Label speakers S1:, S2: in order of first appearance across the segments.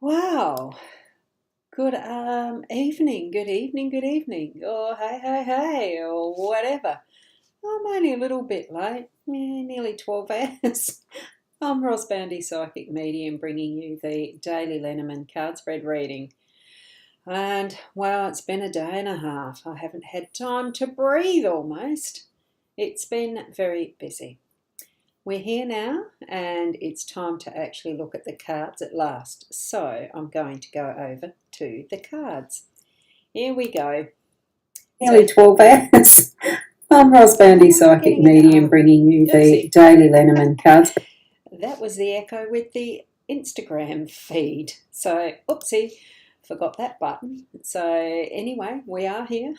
S1: Wow. Good evening, or hey, or whatever. I'm only a little bit late, nearly 12 hours. I'm Ross Boundy, Psychic Medium, bringing you the daily Lenormand card spread reading. And, well, it's been a day and a half. I haven't had time to breathe almost. It's been very busy. We're here now, and it's time to actually look at the cards at last. So I'm going to go over to the cards. Here we go. Nearly 12 hours. I'm Ross Boundy, Psychic Medium, bringing you the daily Lenormand cards. That was the echo with the Instagram feed. So, oopsie, forgot that button. So, anyway, we are here.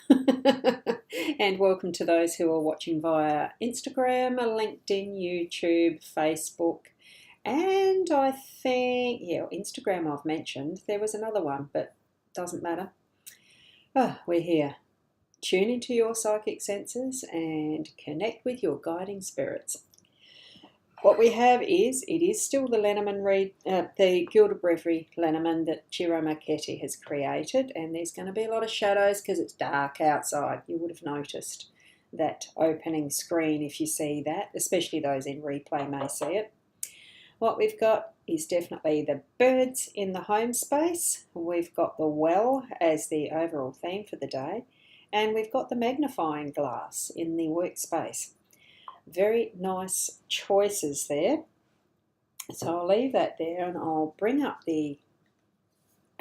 S1: And welcome to those who are watching via Instagram, LinkedIn, YouTube, Facebook, and I think, Instagram I've mentioned. There was another one, but doesn't matter. We're here. Tune into your psychic senses and connect with your guiding spirits. What we have is, it is still the Lenormand the Gilded Breviary Lenormand that Ciro Marchetti has created, and there's going to be a lot of shadows because it's dark outside. You would have noticed that opening screen if you see that, especially those in replay may see it. What we've got is definitely the birds in the home space. We've got the well as the overall theme for the day, and we've got the magnifying glass in the workspace. Very nice choices there. So I'll leave that there and I'll bring up the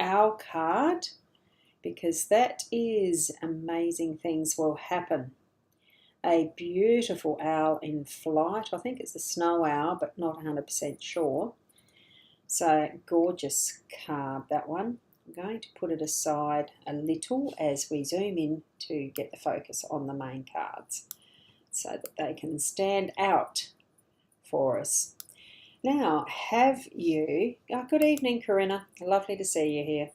S1: owl card, because that is amazing things will happen. A beautiful owl in flight. I think it's a snow owl, but not 100% sure. So gorgeous card, that one. I'm going to put it aside a little as we zoom in to get the focus on the main cards, so that they can stand out for us. Now, have you... good evening, Corinna. Lovely to see you here.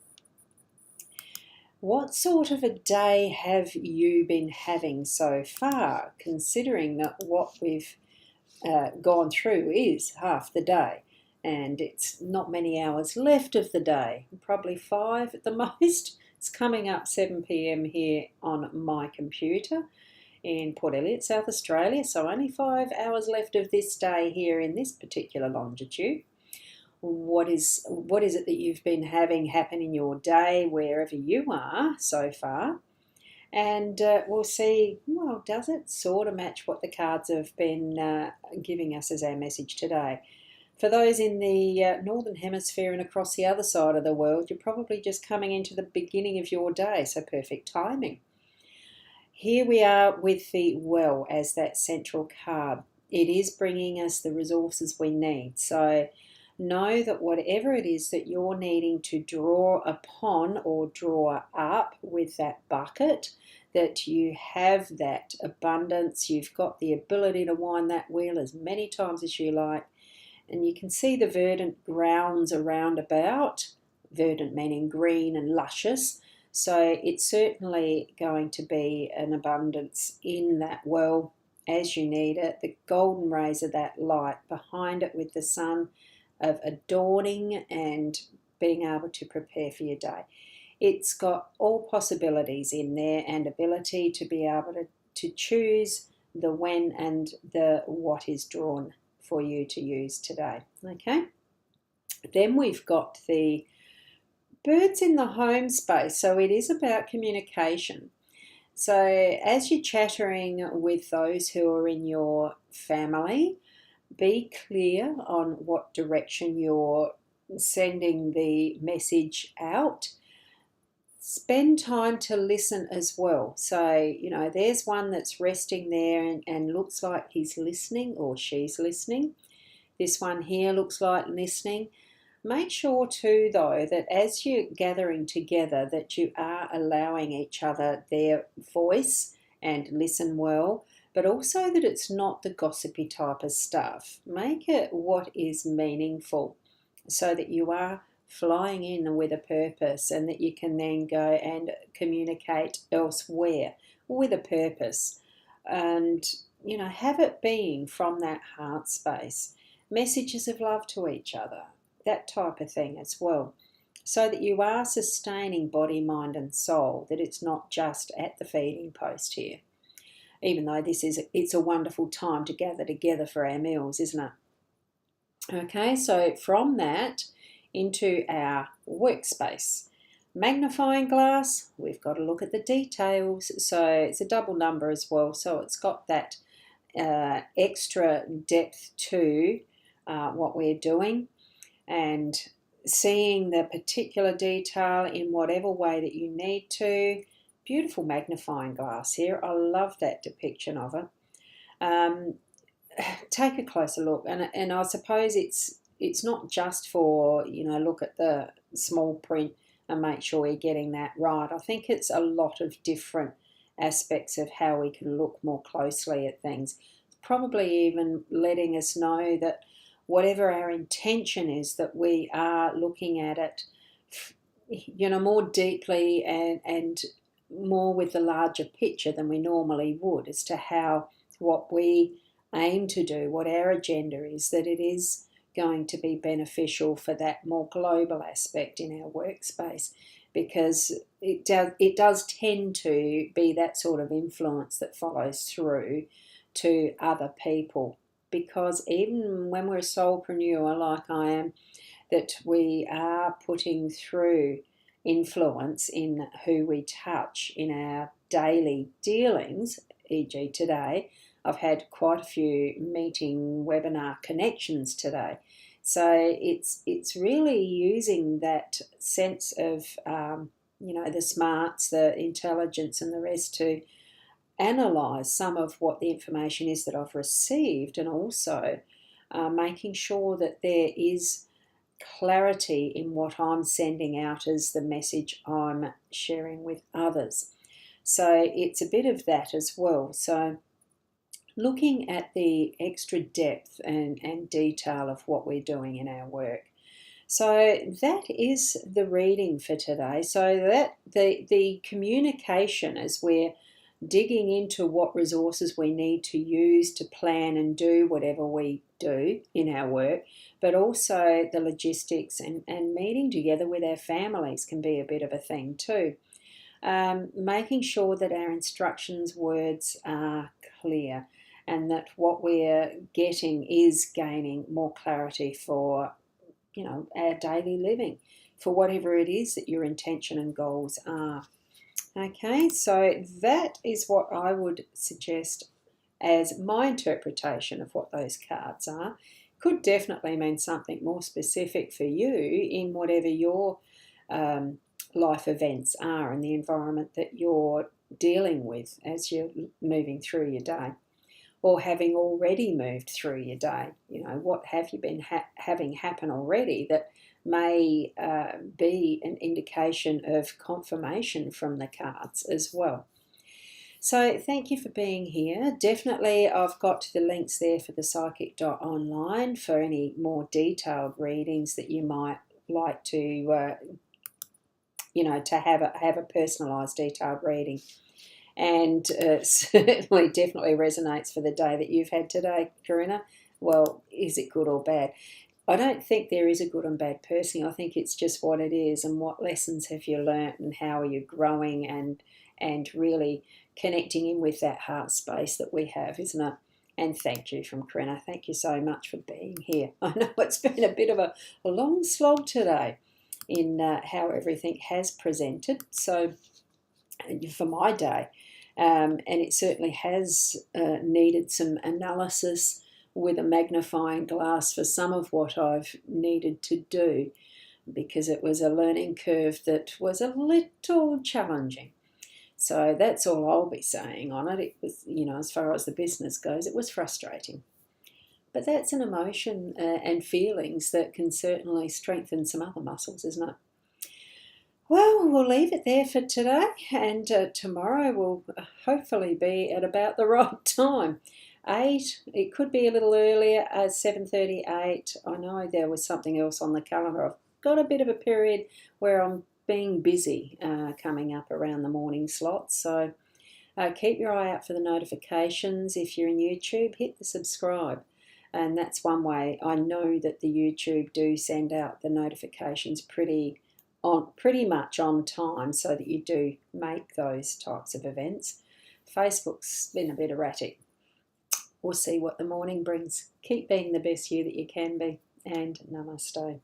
S1: What sort of a day have you been having so far, considering that what we've gone through is half the day, and it's not many hours left of the day, probably 5 at the most. It's coming up 7 p.m. here on my computer in Port Elliot, South Australia, so only 5 hours left of this day here in this particular longitude. What is it that you've been having happen in your day wherever you are so far? And we'll see, well, does it sort of match what the cards have been giving us as our message today? For those in the Northern Hemisphere and across the other side of the world, you're probably just coming into the beginning of your day, so perfect timing. Here we are with the well as that central card. It is bringing us the resources we need. So know that whatever it is that you're needing to draw upon or draw up with that bucket, that you have that abundance, you've got the ability to wind that wheel as many times as you like, and you can see the verdant grounds around about, verdant meaning green and luscious. So it's certainly going to be an abundance in that well as you need it. The golden rays of that light behind it with the sun of adorning and being able to prepare for your day. It's got all possibilities in there and ability to be able to choose the when and the what is drawn for you to use today. Okay. Then we've got the birds in the home space. So it is about communication. So as you're chattering with those who are in your family, be clear on what direction you're sending the message out. Spend time to listen as well. So, there's one that's resting there and looks like he's listening or she's listening. This one here looks like listening. Make sure too, though, that as you're gathering together, that you are allowing each other their voice and listen well, but also that it's not the gossipy type of stuff. Make it what is meaningful, so that you are flying in with a purpose and that you can then go and communicate elsewhere with a purpose, and have it being from that heart space. Messages of love to each other, that type of thing as well. so that you are sustaining body, mind and soul, that it's not just at the feeding post here. Even though it's a wonderful time to gather together for our meals, isn't it? Okay, so from that into our workspace. Magnifying glass, we've got to look at the details. So it's a double number as well, so it's got that extra depth to what we're doing, and seeing the particular detail in whatever way that you need to. Beautiful magnifying glass here. I love that depiction of it. Take a closer look, and I suppose it's not just for, look at the small print and make sure you're getting that right. I think it's a lot of different aspects of how we can look more closely at things. Probably even letting us know that whatever our intention is, that we are looking at it, more deeply and more with the larger picture than we normally would, as to how what we aim to do, what our agenda is, that it is going to be beneficial for that more global aspect in our workspace, because it does tend to be that sort of influence that follows through to other people. Because even when we're a soulpreneur like I am, that we are putting through influence in who we touch in our daily dealings, e.g. today. I've had quite a few meeting webinar connections today. So it's really using that sense of, the smarts, the intelligence and the rest to analyse some of what the information is that I've received, and also making sure that there is clarity in what I'm sending out as the message I'm sharing with others. So it's a bit of that as well. So looking at the extra depth and detail of what we're doing in our work. So that is the reading for today. So that the communication, as we're digging into what resources we need to use to plan and do whatever we do in our work, but also the logistics and meeting together with our families can be a bit of a thing too. Making sure that our instructions words are clear, and that what we're getting is gaining more clarity for, our daily living, for whatever it is that your intention and goals are. Okay, so that is what I would suggest as my interpretation of what those cards are. Could definitely mean something more specific for you in whatever your life events are and the environment that you're dealing with as you're moving through your day, or having already moved through your day. What have you been having happen already that may be an indication of confirmation from the cards as well. So thank you for being here. Definitely I've got the links there for the psychic.online for any more detailed readings that you might like to, to have a personalised detailed reading. And certainly definitely resonates for the day that you've had today, Corinna. Well, is it good or bad? I don't think there is a good and bad personally. I think it's just what it is, and what lessons have you learnt, and how are you growing and really connecting in with that heart space that we have, isn't it? And thank you from Corinna. Thank you so much for being here. I know it's been a bit of a long slog today in how everything has presented. So for my day, and it certainly has needed some analysis with a magnifying glass for some of what I've needed to do, because it was a learning curve that was a little challenging. So that's all I'll be saying on it. It was, as far as the business goes, it was frustrating. But that's an emotion and feelings that can certainly strengthen some other muscles, isn't it? Well, we'll leave it there for today, and tomorrow will hopefully be at about the right time. 8, it could be a little earlier, 7:38. I know there was something else on the calendar. I've got a bit of a period where I'm being busy coming up around the morning slots, so keep your eye out for the notifications. If you're in YouTube, hit the subscribe, and that's one way I know that the YouTube do send out the notifications pretty on pretty much on time so that you do make those types of events. Facebook's been a bit erratic. We'll see what the morning brings. Keep being the best you that you can be, and namaste.